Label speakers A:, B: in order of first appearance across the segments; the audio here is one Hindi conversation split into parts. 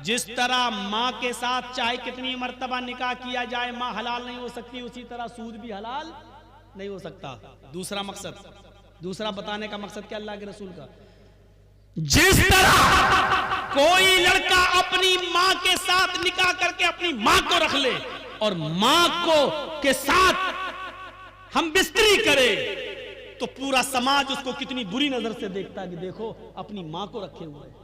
A: जिस तरह माँ के साथ चाहे कितनी मर्तबा निकाह किया जाए माँ हलाल नहीं हो सकती, उसी तरह सूद भी हलाल नहीं हो सकता। दूसरा मकसद, दूसरा बताने का मकसद क्या अल्लाह के रसूल का, जिस तरह कोई लड़का अपनी माँ के साथ निकाह करके अपनी माँ को रख ले और माँ को के साथ हम बिस्तरी करे तो पूरा समाज उसको कितनी बुरी नजर से देखता है कि देखो अपनी माँ को रखे हुए हैं,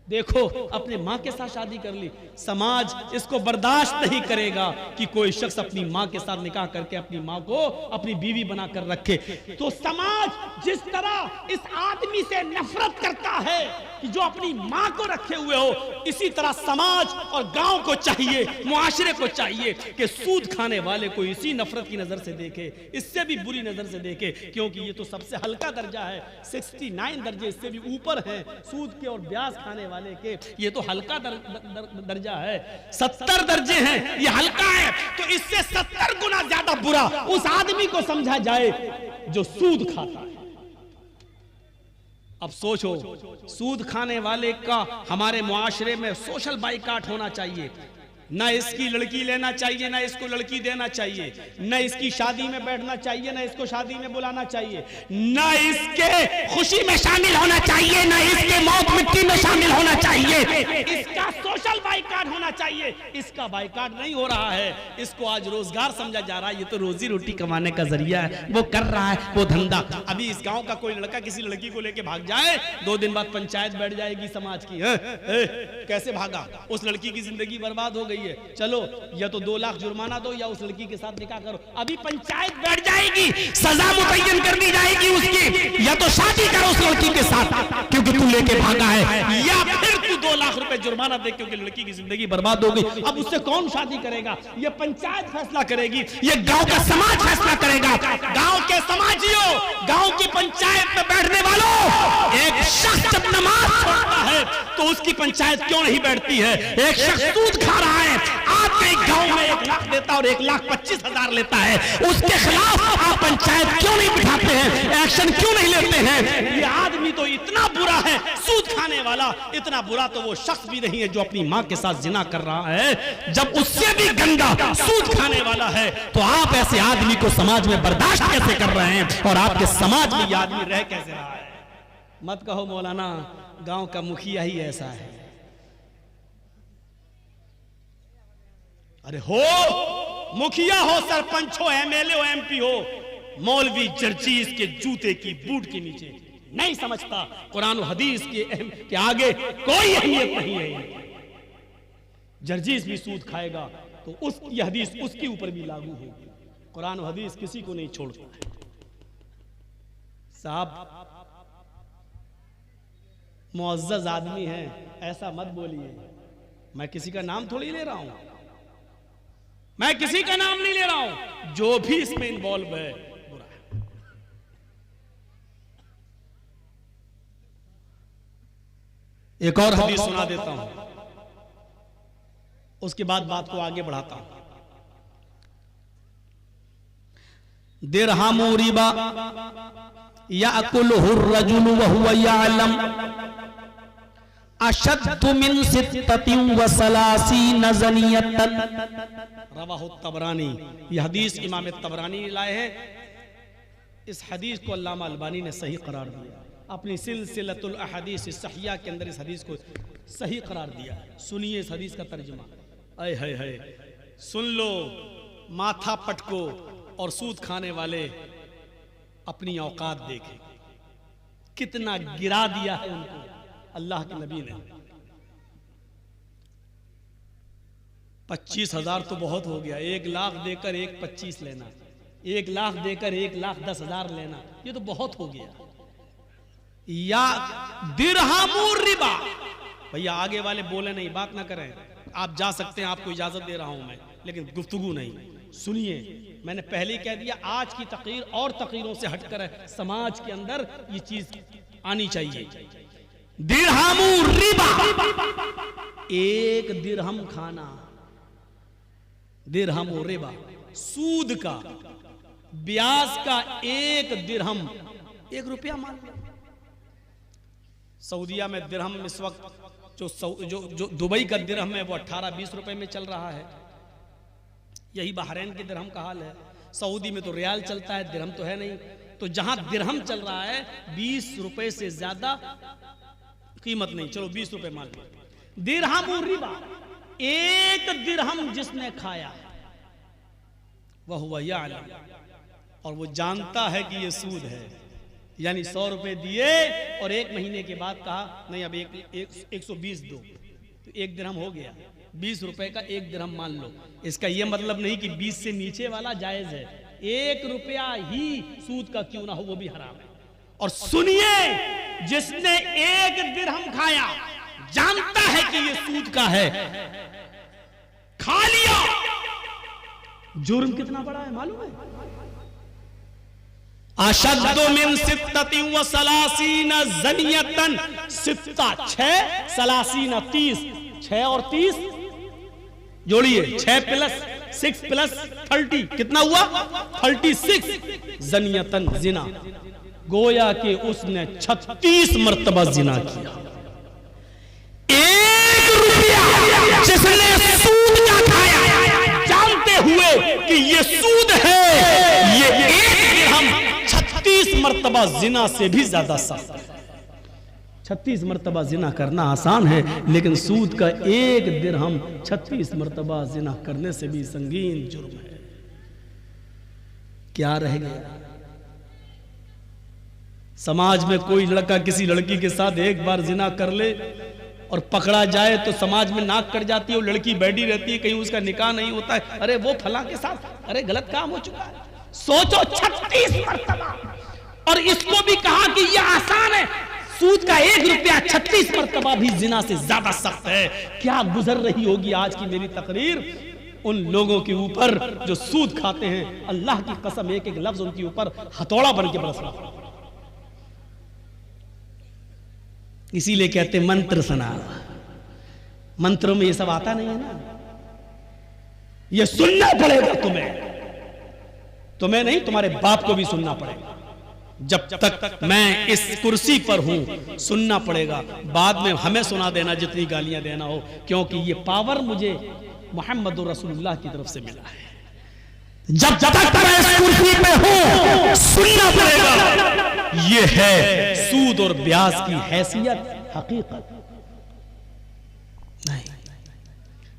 A: देखो अपने माँ के साथ शादी कर ली। समाज इसको बर्दाश्त नहीं करेगा कि कोई शख्स अपनी माँ के साथ निकाह करके अपनी माँ को अपनी बीवी बनाकर रखे। तो समाज जिस तरह इस आदमी से नफरत करता है कि जो अपनी माँ को रखे हुए हो, इसी तरह समाज और गांव को चाहिए, मुआशरे को चाहिए कि सूद खाने वाले को इसी नफरत की नजर से देखे, इससे भी बुरी नजर से देखे, क्योंकि ये तो सबसे हल्का दर्जा है। 69 दर्जे इससे भी ऊपर हैं सूद के और ब्याज खाने वाले के, ये तो हल्का दर्जा है। 70 दर्जे हैं, ये हल्का है, तो इससे 70 गुना ज्यादा बुरा उस आदमी को समझा जाए जो सूद खाता है। अब सोचो, सूद खाने वाले का हमारे मुआशरे में सोशल बाइकाट होना चाहिए। ना इसकी लड़की लेना चाहिए, ना इसको लड़की देना चाहिए, ना इसकी शादी में बैठना चाहिए, ना इसको शादी में बुलाना चाहिए, ना इसके खुशी में शामिल होना चाहिए, ना इसके मौत मिट्टी में शामिल होना चाहिए। इसका सोशल बाइकाट होना चाहिए। इसका बाइकाट नहीं हो रहा है, इसको आज रोजगार समझा जा रहा है। ये तो रोजी रोटी कमाने का जरिया है, वो कर रहा है वो धंधा। अभी इस गांव का कोई लड़का किसी लड़की को लेके भाग जाए, 2 दिन बाद पंचायत बैठ जाएगी समाज की, कैसे भागा, उस लड़की की जिंदगी बर्बाद हो गई है, चलो या तो 2 लाख जुर्माना दो या उस लड़की के साथ निकाह करो। अभी पंचायत बैठ जाएगी, सजा मुतय्यन कर दी जाएगी उसकी, या तो शादी करो उस लड़की के साथ क्योंकि तू लेके भागा है, या फिर तू 2 लाख रुपए जुर्माना दे क्योंकि लड़की की जिंदगी बर्बाद हो गई। अब उससे कौन शादी करेगा? ये पंचायत फैसला करेगी, ये गांव का समाज फैसला करेगा। गांव के समाजियों, गांव की पंचायत में बैठने वालों, एक शख्स जब नमाज पढ़ता है तो उसकी पंचायत क्यों नहीं बैठती है? एक शख्स सूद खा रहा है, आपके गांव में 1 लाख देता और 1,25,000 लेता है, उसके खिलाफ आप पंचायत क्यों नहीं बिठाते हैं? एक्शन क्यों नहीं लेते हैं? ये आदमी तो इतना बुरा है, सूद खाने वाला इतना बुरा तो वो शख्स भी नहीं है जो अपनी मां के साथ जिना कर रहा है। जब उससे भी गंदा सूद खाने वाला है तो आप ऐसे आदमी को समाज में बर्दाश्त कैसे कर रहे हैं और आपके समाज में ये आदमी रह कैसे रहा है? मत कहो मौलाना गांव का मुखिया ही ऐसा है। अरे हो, मुखिया हो, सरपंच हो, एमएलए हो, एमपी हो, मौलवी जर्जीस के जूते की बूट के नीचे नहीं समझता कुरान और हदीस के आगे कोई अहमियत नहीं है। जर्जीस भी सूद खाएगा तो उसकी हदीस उसके ऊपर भी लागू होगी। कुरान और हदीस किसी को नहीं छोड़ता। साहब मुअज़्ज़ज़ आदमी है, ऐसा मत बोलिए। मैं किसी का नाम थोड़ी ले रहा हूं, मैं किसी का नाम नहीं ले रहा हूं, जो भी इसमें इन्वॉल्व है बुरा है। एक और हदीस सुना देता हूं, उसके बाद बात को आगे बढ़ाता हूं। दिरहमु रिबा याकुलुहु अर्रजुलु व हुवा यअलम अशद्दु मिन सित्ततिन व सलासीन ज़नियतन। रवाहु तबरानी। यह हदीस इमाम तबरानी लाए हैं। इस हदीस को अल्लामा अलबानी ने सही करार दिया, अपनी सिलसिलतुल अहादीस सहिया के अंदर इस हदीस को सही करार दिया। सुनिए इस हदीस का तर्जुमा। अय है सुन लो, माथा पटको और सूद खाने वाले अपनी औकात देखे, कितना गिरा दिया है उनको अल्लाह के नबी ने। 25,000 तो बहुत हो गया, 1 लाख देकर 1,25,000 लेना, 1 लाख देकर 1,10,000 लेना, ये तो बहुत हो गया। या दिरहमु रिबा, भैया आगे वाले बोले नहीं, बात ना करें, आप जा सकते हैं, आपको इजाजत दे रहा हूं मैं, लेकिन गुफ्तगू नहीं। सुनिए, मैंने पहले ही कह दिया, आज की तकरीर और तकरीरों से हटकर है, समाज के अंदर ये चीज आनी चाहिए। दिरहमु रिबा, 1 दिरहम खाना, दिरहमु रिबा, सूद का, ब्याज का 1 दिरहम, 1 रुपया मान लो। सऊदिया में दिरहम इस वक्त जो दुबई का दिरहम है वो 18-20 रुपए में चल रहा है। यही बहरीन के दिरहम का हाल है। सऊदी में तो रियाल चलता है, दिरहम तो है नहीं। तो जहां दिरहम चल रहा है 20 रुपए से ज्यादा कीमत नहीं, चलो 20 रुपए मान लो। दिरहम रिबा, एक दिरहम जिसने खाया वह हुआ यालम, और वो जानता है कि ये सूद है, यानी 100 रुपए दिए और 1 महीने के बाद कहा नहीं अब 120 दो, तो 1 दिरहम हो गया। 20 रुपए का 1 दिरहम मान लो। इसका यह मतलब नहीं कि 20 से नीचे वाला जायज है, 1 रुपया ही सूद का क्यों ना हो वो भी हराम है। और सुनिए, जिसने 1 दिरहम खाया जानता है कि ये सूद का है, खा लिया, जुर्म कितना बड़ा है मालूम है? अशद्दु मिन सित्ततिन व सलासीना ज़नियतन, सित्ता 6, सलासीना 30, 6 और 30 जोड़िए, 6 + 6 + 30 कितना हुआ? 36 ज़नियतन, जिना। गोया कि उसने 36 मर्तबा जिना किया। 1 रुपया जिसने सूद का खाया जानते हुए कि ये सूद है, ये 1 दिरहम 36 मर्तबा जिना से भी ज्यादा सख्त है। 36 मर्तबा जिना करना आसान है, लेकिन सूद का 1 दिरहम 36 मर्तबा जिना करने से भी संगीन जुर्म है। क्या रह गया? समाज में कोई लड़का किसी लड़की के साथ एक बार जिना कर ले और पकड़ा जाए तो समाज में नाक कट जाती है, वो लड़की बैठी रहती है, कहीं उसका निकाह नहीं होता है, अरे वो फलां के साथ, अरे गलत काम हो चुका है। सोचो 36 मर्तबा, और इसको भी कहा कि यह आसान है। सूद का 1 रुपया 36 मर्तबा भी जिना से ज्यादा सख्त है। क्या गुजर रही होगी आज की मेरी तकरीर उन लोगों के ऊपर जो सूद खाते हैं। अल्लाह की कसम, एक एक लफ्ज उनके ऊपर हथौड़ा बन के बरस रहा। इसीलिए कहते मंत्र सुना। मंत्रों में ये सब आता नहीं है ना, ये सुनना पड़ेगा तुम्हें नहीं, तुम्हारे बाप को भी सुनना पड़ेगा। जब तक मैं इस कुर्सी पर हूं सुनना पड़ेगा। बाद में हमें सुना देना जितनी गालियां देना हो, क्योंकि ये पावर मुझे मोहम्मद रसूलुल्लाह की तरफ से मिला है। जब तक मैं इस कुर्सी पे हूं सुनना पड़ेगा। ये है सूद और ब्याज की हैसियत, हकीकत नहीं।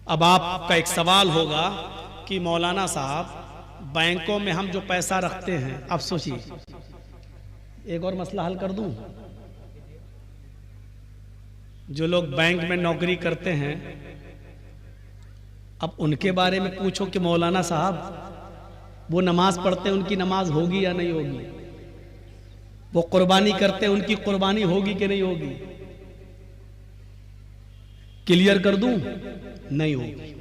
A: अब आपका एक सवाल होगा कि मौलाना साहब बैंकों में हम जो पैसा रखते हैं, अब सोचिए, एक और मसला हल कर दूं। जो लोग बैंक में नौकरी करते हैं, अब उनके बारे में पूछो कि मौलाना साहब वो नमाज पढ़ते हैं, उनकी नमाज होगी या नहीं होगी? वो कुर्बानी करते हैं, उनकी कुर्बानी होगी कि नहीं होगी? क्लियर कर दूं, नहीं होगी।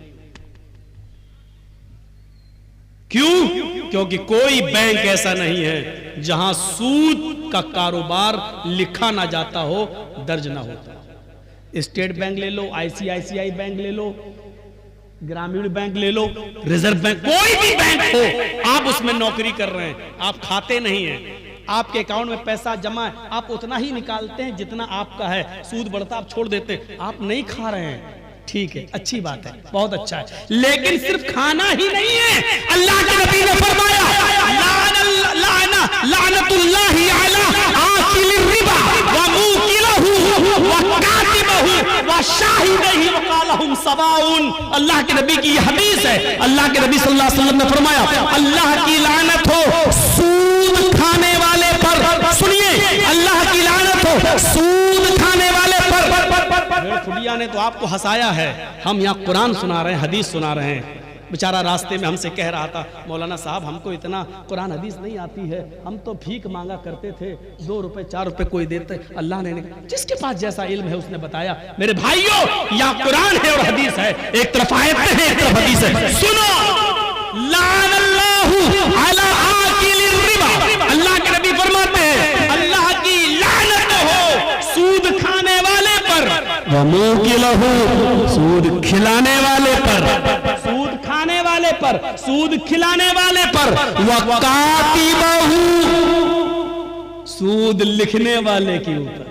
A: क्यों? क्योंकि कोई बैंक ऐसा नहीं है जहां सूद का कारोबार लिखा ना जाता हो, दर्ज ना होता। स्टेट बैंक ले लो, ICICI बैंक ले लो, ग्रामीण बैंक ले लो, रिजर्व बैंक, कोई भी बैंक हो, आप उसमें नौकरी कर रहे हैं, आप खाते नहीं हैं, आपके अकाउंट में पैसा जमा है, आप उतना ही निकालते हैं जितना आपका है। सूद बढ़ता आप छोड़ देते, आप नहीं खा रहे हैं, ठीक है, अच्छी बात है, बहुत अच्छा है। लेकिन सिर्फ खाना ही नहीं है। अल्लाह के नबी ने फरमाया लानतुल्लाहि अला आकिलिर रिबा व मुकिलहु व कातिबहु व शाहिदही व क़ालहुम सवाउन। अल्लाह के नबी की यह हदीस है। अल्लाह के नबी सल्लल्लाहु अलैहि वसल्लम ने फरमाया अल्लाह की लानत हो सूद खाने वाले पर। सुनिए, अल्लाह की लानत हो सूद खाने वाले पर। फुडिया ने तो आपको हंसाया है, हम यहाँ कुरान सुना रहे हैं, हदीस सुना रहे हैं। बेचारा रास्ते में हमसे कह रहा था, मौलाना साहब हमको इतना कुरान हदीस नहीं आती है, हम तो भीख मांगा करते थे, 2 रुपए 4 रुपए कोई देते। अल्लाह ने जिसके पास जैसा इल्म है उसने बताया। मेरे भाइयों, यहाँ कुरान है और हदीस है, एक तरफ आयत है एक तरफ हदीस है। सुनो, लानल्लाहु अला आकिलिर रिबा। अल्लाह के नबी फरमाते हैं अल्लाह की लानत हो सूद खाने वाले पर, व मुकिलहु सूद खिलाने वाले पर, सूद खाने वाले पर, सूद खिलाने वाले पर, व कातिबहु सूद लिखने वाले के ऊपर।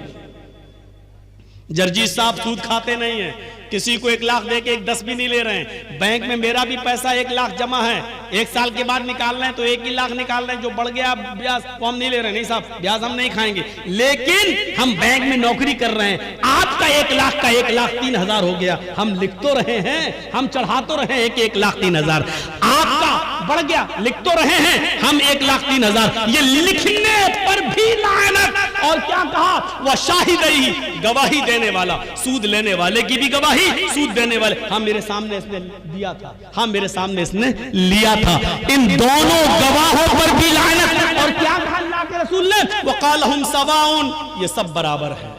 A: जर्जी साहब सूद खाते नहीं है, किसी को 1 लाख दे के 10 भी नहीं ले रहे हैं। बैंक में मेरा भी पैसा 1 लाख जमा है, 1 साल के बाद निकाल रहे हैं तो 1 ही लाख निकाल रहे हैं, जो बढ़ गया ब्याज तो हम नहीं ले रहे। नहीं साहब, ब्याज हम नहीं खाएंगे, लेकिन हम बैंक में नौकरी कर रहे हैं। आपका 1 लाख का 1,03,000 हो गया, हम लिख तो रहे हैं, हम चढ़ा तो रहे हैं 1,03,000, आपका बढ़ गया, लिख तो रहे हैं हम 1,03,000। ये लिखने पर भी लानत। और क्या कहा, वह शाहिदई, गवाही देने वाला, सूद लेने वाले की भी गवाही, सूद देने वाले। हाँ मेरे सामने इसने दिया था, हाँ मेरे सामने इसने लिया था, इन दोनों गवाहों पर भी लानत। और क्या कहा अल्लाह के रसूल ने, वक़ालहुम सवाउन, ये सब बराबर है,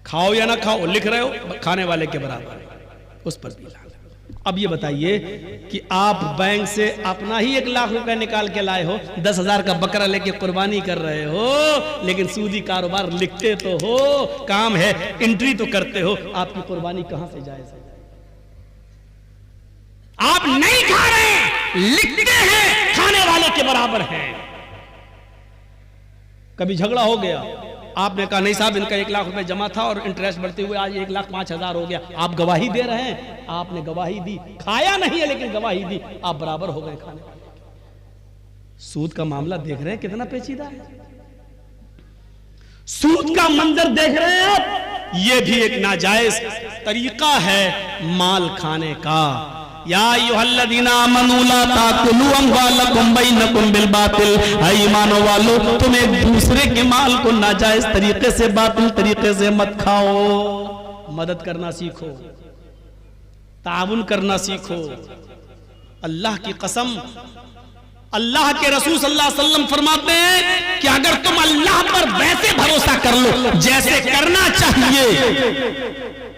A: खाओ या ना खाओ, लिख रहे हो खाने वाले के बराबर है, उस पर भी लानत। अब ये बताइए कि आप बैंक से अपना ही 1 लाख रुपए निकाल के लाए हो, 10,000 का बकरा लेके कुर्बानी कर रहे हो, लेकिन सूदी कारोबार लिखते तो हो, काम है, एंट्री तो करते हो, आपकी कुर्बानी कहां से जायज है? आप नहीं खा रहे, लिखते हैं, खाने वाले के बराबर हैं। कभी झगड़ा हो गया, आपने कहा नहीं साहब इनका 1 लाख रुपए जमा था और इंटरेस्ट बढ़ते हुए आज 1,05,000 हो गया, आप गवाही दे रहे हैं, आपने गवाही दी, खाया नहीं है लेकिन गवाही दी, आप बराबर हो गए खाने वाले। सूद का मामला देख रहे हैं कितना पेचीदा है, सूद का मंजर देख रहे हैं आप, यह भी एक नाजायज तरीका है माल खाने का। या अय्युहल्लज़ीना आमनू ला ताकुलू अम्वालकुम बैनकुम बिल बातिल, ऐ ईमानो वालो तुम एक दूसरे के माल को नाजायज तरीके से, बातिल तरीके से मत खाओ। मदद करना सीखो, ताउन करना सीखो। अल्लाह की कसम, अल्लाह के रसूल सल्लल्लाहु अलैहि वसल्लम फरमाते हैं कि अगर तुम अल्लाह पर वैसे भरोसा कर लो जैसे करना चाहिए,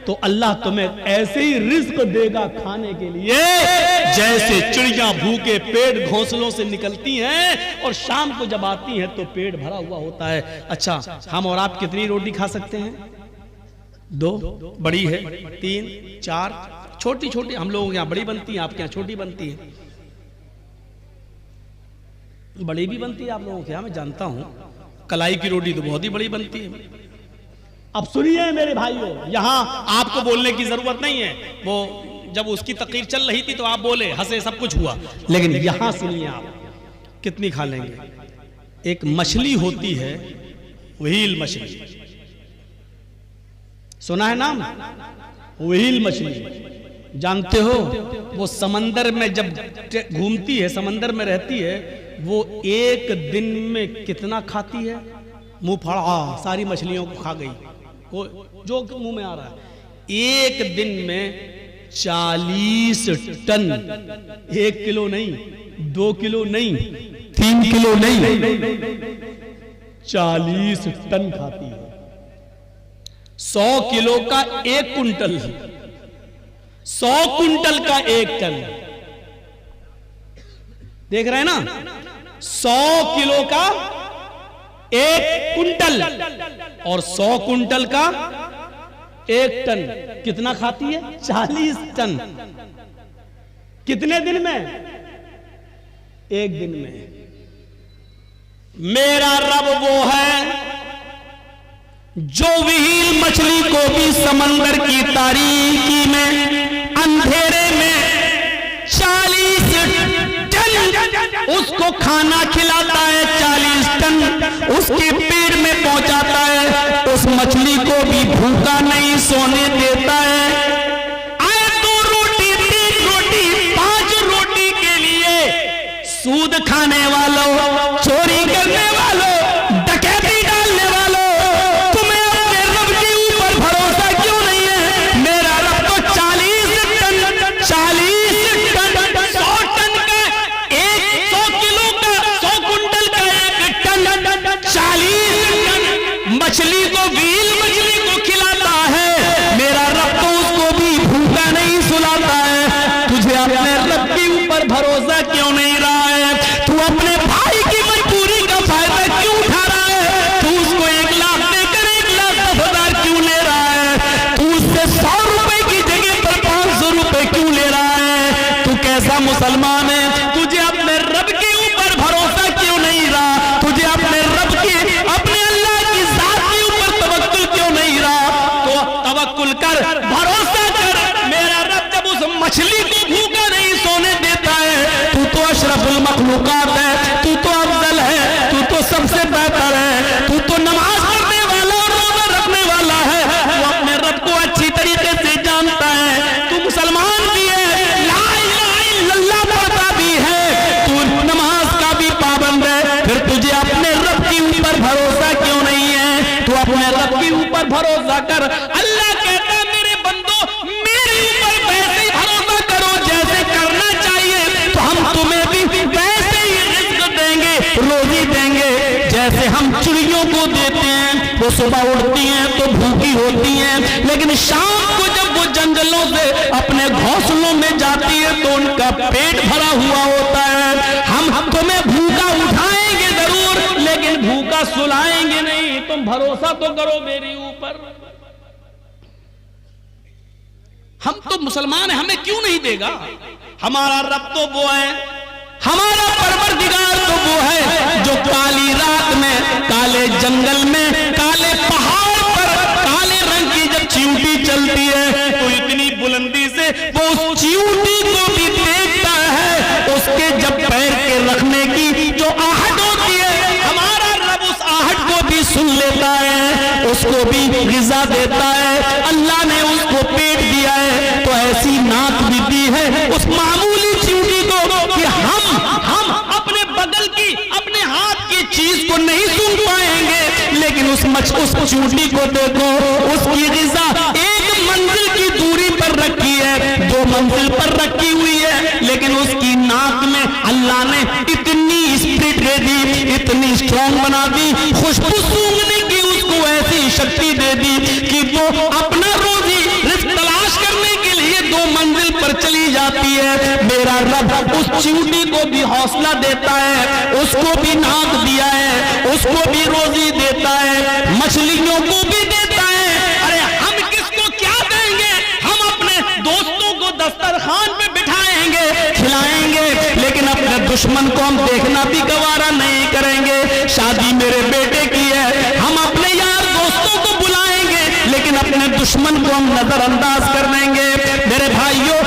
A: तो अल्लाह तुम्हें ऐसे ही रिज्क देगा खाने के लिए जैसे चिड़िया भूखे पेट घोंसलों से निकलती हैं और शाम को जब आती हैं तो पेट भरा हुआ होता है। अच्छा, हम और आप कितनी रोटी खा सकते हैं? 2 बड़ी है, 3 4 छोटी छोटी, हम लोगों के यहाँ बड़ी बनती है, आपके यहाँ छोटी बनती है। बड़ी भी बनती है आप लोगों के यहाँ, मैं जानता हूं, कलाई की रोटी तो बहुत ही बड़ी बनती है। अब सुनिए मेरे भाइयों, यहां आपको बोलने की जरूरत नहीं है, वो जब उसकी तकरीर चल रही थी तो आप बोले, हंसे, सब कुछ हुआ, लेकिन यहां सुनिए आप कितनी खा लेंगे। एक मछली होती है, व्हेल मछली, सुना है नाम? व्हेल मछली जानते हो? वो समंदर में जब घूमती है, समंदर में रहती है, वो एक दिन में कितना खाती है? मुंह फाड़ा सारी मछलियों को खा गई, वो जो मुंह में आ रहा है। एक दिन में 40 टन, 1 किलो नहीं, 2 किलो नहीं, 3 किलो नहीं, 40 टन खाती है। 100 किलो का 1 कुंटल, 100 कुंटल का 1 टन, देख रहे हैं ना? 100 किलो का 1 कुंटल और 100 कुंटल का 1 टन, कितना खाती है? 40 टन। कितने दिन में? 1 दिन में। मेरा रब वो है जो व्हेल मछली को भी समंदर की तारीकी में, अंधेरे में 40 टन उसको खाना खिलाता है, 40 टन उसके पेट में पहुंचाता है, उस मछली को भी भूखा नहीं सोने देता है। आए 2 रोटी, 3 रोटी, 5 रोटी के लिए सूद खाने वालों, चोरी करने वालों, डकैती डालने वालों, तुम्हें अपने रब के ऊपर भरोसा क्यों नहीं है? मेरा रब तो 40 टन, 40 टन, 100 टन का 100 किलो का, 100 कुंटल का 1 टन, 40 टन मछली को, व्हेल मछली को खिलाता है। मेरा रब तो उसको भी भूखा नहीं सुलाता है। तुझे अपने रब के ऊपर भरोसा क्यों नहीं रहा है? तू अपने भाई की मजबूरी का फायदा क्यों उठा रहा है? तू उसको 1 लाख देकर 1,10,000 क्यों ले रहा है? तू उससे 100 रुपए की जगह पर 500 रुपए क्यों ले रहा है? तू कैसा मुसलमान है? तुझे अपने रब के ऊपर भरोसा क्यों नहीं रहा? तुझे अपने रब के, अपने अल्लाह की जात के ऊपर तवक्कुल क्यों नहीं रहा? भरोसा कर। अल्लाह कहता है मेरे बंदो मेरे ऊपर वैसे ही भरोसा करो जैसे करना चाहिए, तो हम तुम्हें भी वैसे ही रिज़्क़ देंगे, रोजी देंगे जैसे हम चिड़ियों को देते हैं। वो सुबह उठती हैं तो भूखी होती हैं, लेकिन शाम को जब वो जंगलों से अपने घोंसलों में जाती है तो उनका पेट भरा हुआ होता है। हम तुम्हें भूखा उठाएंगे जरूर, लेकिन भूखा सुलाएंगे नहीं। तुम भरोसा तो करो मेरे ऊपर। हम तो मुसलमान हैं, हमें क्यों नहीं देगा? हमारा रब तो वो है, हमारा परवरदिगार तो वो है जो काली रात में, काले जंगल में, काले पहाड़ पर काले रंग की जब चींटी चलती है तो इतनी बुलंदी से वो उस चींटी को भी देखता है। उसके जब पैर के रखने की जो आहट होती है, हमारा रब उस आहट को भी सुन लेता है, उसको भी ग़िज़ा देता है। अल्लाह ने उसको पेट दिया है तो ऐसी नाक भी दी है उस मामूली चींटी को कि हम अपने बगल की, अपने हाथ की चीज को नहीं सुन पाएंगे, लेकिन उस चींटी को देखो, उसकी ग़िज़ा एक मंजिल की दूरी पर रखी है, 2 मंजिल पर रखी हुई है, लेकिन उसकी नाक में अल्लाह ने इतनी स्पिरिट दे दी, इतनी स्ट्रॉन्ग बना दी, खुशबू सूंघने की उसको ऐसी शक्ति दे दी कि वो अपना रोजी रिज़्क़ तलाश करने के लिए 2 मंजिल पर चली जाती है। मेरा रब उस चींटी को भी हौसला देता है, उसको भी नाक दिया है, उसको भी रोजी देता है, मछलियों को भी देता है। अरे हम किसको क्या देंगे? हम अपने दोस्तों को दस्तरखान पे बिठाएंगे, खिलाएंगे, लेकिन अपने दुश्मन को हम देखना भी गवारा नहीं करेंगे। शादी मेरे बेटे की है, हम अपने यार दोस्तों को बुलाएंगे, लेकिन अपने दुश्मन को हम नजरअंदाज कर देंगे। मेरे भाइयों